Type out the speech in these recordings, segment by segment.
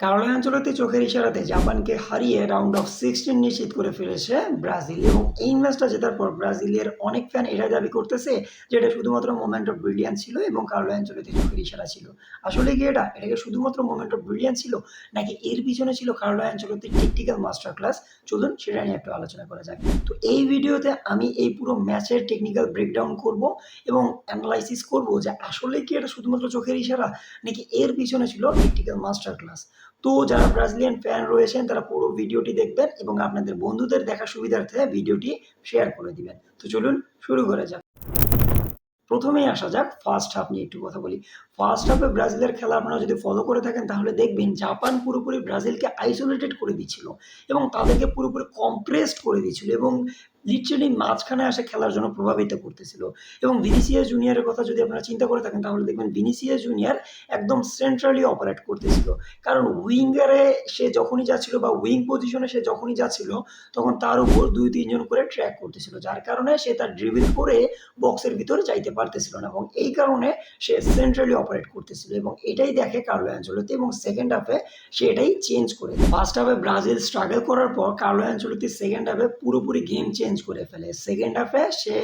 Carlo Ancelotti চোখের ইশারাতে জাপানকে হারিয়ে round of 16 নিশ্চিত করে ফেলেছে ব্রাজিল এবং এই ম্যাচটা জেতার পর ব্রাজিলের অনেক ফ্যান এটা দাবি করতেছে যে এটা শুধুমাত্র মোমেন্ট অফ ব্রিলিয়ান্স ছিল এবং কার্লো আনচেলত্তির চোখের ইশারা ছিল। আসলে কি এটাকে শুধুমাত্র মোমেন্ট অফ ব্রিলিয়ান্স ছিল নাকি এর পিছনে ছিল কার্লো আনচেলত্তির টেকনিক্যাল মাস্টার ক্লাস? চলুন সেটা নিয়ে একটু আলোচনা করা যাক। তো এই ভিডিওতে আমি এই পুরো ম্যাচের টেকনিক্যাল ব্রেকডাউন করব এবং অ্যানালাইসিস করব যে আসলে কি এটা শুধুমাত্র চোখের ইশারা নাকি এর পিছনে ছিল টেকনিক্যাল মাস্টার ক্লাস। তো যারা ব্রাজিলিয়ান ফ্যান রয়েছেন তারা পুরো ভিডিওটি দেখবেন এবং আপনাদের বন্ধুদের দেখার সুবিধার্থে ভিডিওটি শেয়ার করে দিবেন। তো চলুন শুরু করা যাক। প্রথমেই আসা যাক ফার্স্ট হাফ নিয়ে একটু কথা বলি। ফার্স্ট হাফে ব্রাজিলের খেলা আপনারা যদি ফলো করে থাকেন তাহলে দেখবেন জাপান পুরোপুরি ব্রাজিলকে আইসোলেটেড করে দিচ্ছিল এবং তাদেরকে পুরোপুরি কম্প্রেসড করে দিচ্ছিল এবং লিটারেলি মাঝখানে আসে খেলার জন্য প্রভাবিত করতেছিল। এবং ভিনিসিয়াস জুনিয়রের কথা যদি আপনারা চিন্তা করে থাকেন তাহলে দেখবেন ভিনিসিয়াস জুনিয়র একদম সেন্ট্রালি অপারেট করতেছিল, কারণ উইঙ্গারে সে যখনই যাচ্ছিল বা উইং পজিশনে সে যখনই যাচ্ছিল তখন তার উপর ২-৩ জন করে ট্র্যাক করতেছিল, যার কারণে সে তার ড্রিবল করে বক্সের ভিতরে যাইতে পারতেছিল না এবং এই কারণে সে সেন্ট্রালি অপারেট করতেছিল এবং এটাই দেখে কার্লো আনচেলত্তি এবং সেকেন্ড হাফে সে এটাই চেঞ্জ করে দেয়। ফার্স্ট হাফে ব্রাজিল স্ট্রাগল করার পর কার্লো আনচেলত্তি সেকেন্ড হাফে পুরোপুরি গেম চেঞ্জ করে ফেলে। সেকেন্ড হাফে সে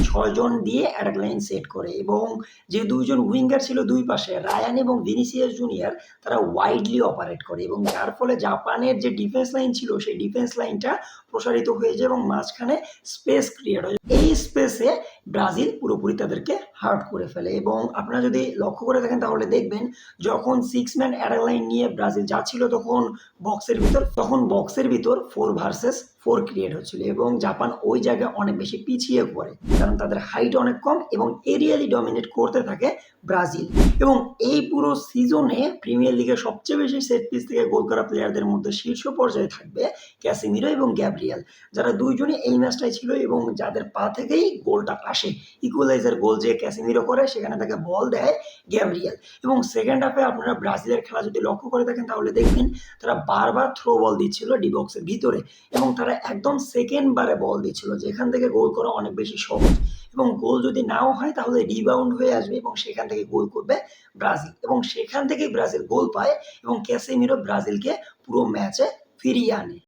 ৬ জন দিয়ে অ্যাটাক লাইন সেট করে এবং যে দুইজন উইঙ্গার ছিল দুই পাশে রায়ান এবং ভিনিসিয়াস জুনিয়র তারা ওয়াইডলি অপারেট করে এবং যার ফলে জাপানের যে ডিফেন্স লাইন ছিল সেই ডিফেন্স লাইনটা প্রসারিত হয়ে যায় এবং মাঝখানে স্পেস ক্রিয়েট হয়। এই স্পেসে ব্রাজিল পুরোপুরি তাদেরকে হার্ট করে ফেলে এবং আপনারা যদি লক্ষ্য করে থাকেন তাহলে দেখবেন যখন 6 ম্যান অ্যাটাক লাইন নিয়ে ব্রাজিল যাচ্ছিল তখন বক্সের ভিতর 4 ভার্সেস 4 ক্রিয়েট হচ্ছিল এবং জাপান ওই জায়গায় অনেক বেশি পিছিয়ে পড়ে, কারণ তাদের হাইট অনেক কম এবং এরিয়ালি ডমিনেট করতে থাকে ব্রাজিল। এবং এই পুরো সিজনে প্রিমিয়ার লিগের সবচেয়ে বেশি সেট পিস থেকে গোল করা প্লেয়ারদের মধ্যে শীর্ষ পর্যায়ে থাকবে ক্যাসিমিরো এবং গ্যাব্রিয়েল, যারা দুইজনই এই ম্যাচটাই ছিল এবং যাদের পা থেকেই গোলটা আসে। ইকুয়ালাইজার গোল যে ক্যাসিমিরো করে সেখানে তাকে বল দেয় গ্যাব্রিয়েল। এবং সেকেন্ড হাফে আপনারা ব্রাজিলের খেলা যদি লক্ষ্য করে থাকেন তাহলে দেখবেন তারা বারবার থ্রো বল দিচ্ছিল ডি বক্সের ভিতরে এবং তারা একদম সেকেন্ড বারে বল দিচ্ছিল যেখান থেকে গোল করা অনেক বেশি সহজ এবং গোল যদি নাও হয় তাহলে রিবাউন্ড হয়ে আসবে এবং সেখান থেকে গোল করবে ব্রাজিল এবং সেখান থেকেই ব্রাজিল গোল পায় এবং ক্যাসেমিরো ব্রাজিলকে পুরো ম্যাচে ফিরিয়ে আনে।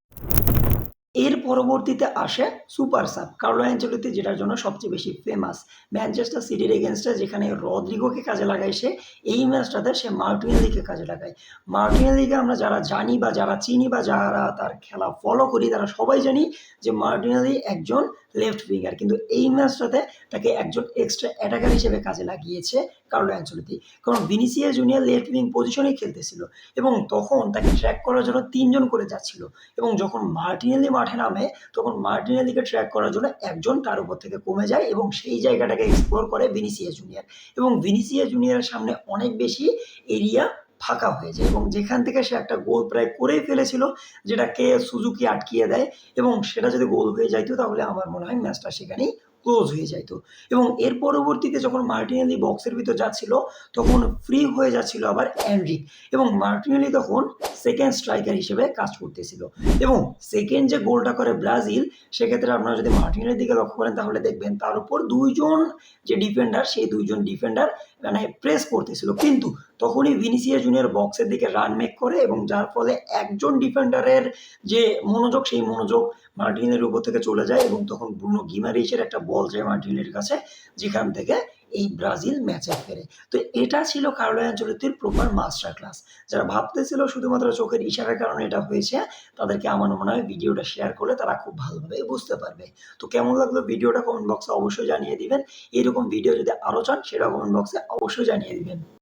এর পরবর্তীতে আসে সুপার সাব কার্লো অ্যানচেলত্তি, যেটার জন্য সবচেয়ে বেশি ফেমাস। ম্যানচেস্টার সিটির এগেনস্টে যেখানে রদ্রিগোকে কাজে লাগায় সে, এই ম্যাচটাতে সে মার্টিনেলিকে কাজে লাগায়। মার্টিনেলিকে আমরা যারা জানি বা যারা চিনি বা যারা তার খেলা ফলো করি তারা সবাই জানি যে মার্টিনেলি একজন লেফট উইঙ্গার, কিন্তু এই ম্যাচটাতে তাকে একজন এক্সট্রা অ্যাটাকার হিসেবে কাজে লাগিয়েছে কার্লো অ্যানচেলত্তি, কারণ ভিনিসিয়াস জুনিয়র লেফট উইং পজিশনেই খেলতেছিল এবং তখন তাকে ট্র্যাক করার জন্য ৩ জন করে যাচ্ছিল এবং যখন মার্টিনেলি মাঠে নামে তখন মার্টিনেলিকে ট্র্যাক করার জন্য একজন তার উপর থেকে কমে যায় এবং সেই জায়গাটাকে এক্সপ্লোর করে ভিনিসিয়াস জুনিয়র এবং ভিনিসিয়াস জুনিয়রের সামনে অনেক বেশি এরিয়া ফাঁকা হয়ে যায় এবং যেখান থেকে সে একটা গোল প্রায় করেই ফেলেছিল, যেটাকে সুজুকি আটকিয়ে দেয় এবং সেটা যদি গোল হয়ে যাইতো তাহলে আমার মনে হয় ম্যাচটা সেখানেই ক্লোজ হয়ে যাইতো। এবং এর পরবর্তীতে যখন মার্টিনেলি বক্সের ভিতর যাচ্ছিল তখন ফ্রি হয়ে যাচ্ছিল আবার এনরিক এবং মার্টিনেলি তখন সেকেন্ড স্ট্রাইকার হিসেবে কাজ করতেছিল এবং সেকেন্ড যে গোলটা করে ব্রাজিল, সেক্ষেত্রে আপনারা যদি মার্টিনের দিকে লক্ষ্য করেন তাহলে দেখবেন তার উপর দুইজন যে ডিফেন্ডার সেই দুইজন ডিফেন্ডার মানে প্রেস করতেছিল, কিন্তু তখনই ভিনিসিয়াস জুনিয়র বক্সের দিকে রান মেক করে এবং যার ফলে একজন ডিফেন্ডারের যে মনোযোগ সেই মনোযোগ মার্টিনের উপর থেকে চলে যায় এবং তখন ব্রুনো গিমারেইসের একটা বল যায় মার্টিনের কাছে, যেখান থেকে এই ব্রাজিল ম্যাচে ফেরে। তো এটা ছিল কার্লো অ্যানচেলত্তির প্রপার মাস্টার ক্লাস। যারা ভাবতেছিল শুধুমাত্র চোখের ইশারার কারণে এটা হয়েছে, তাদেরকে আমার মনে হয় ভিডিওটা শেয়ার করলে তারা খুব ভালোভাবে বুঝতে পারবে। তো কেমন লাগলো ভিডিওটা কমেন্ট বক্সে অবশ্যই জানিয়ে দিবেন। এরকম ভিডিও যদি আরও চান সেটা কমেন্ট বক্সে অবশ্যই জানিয়ে দিবেন।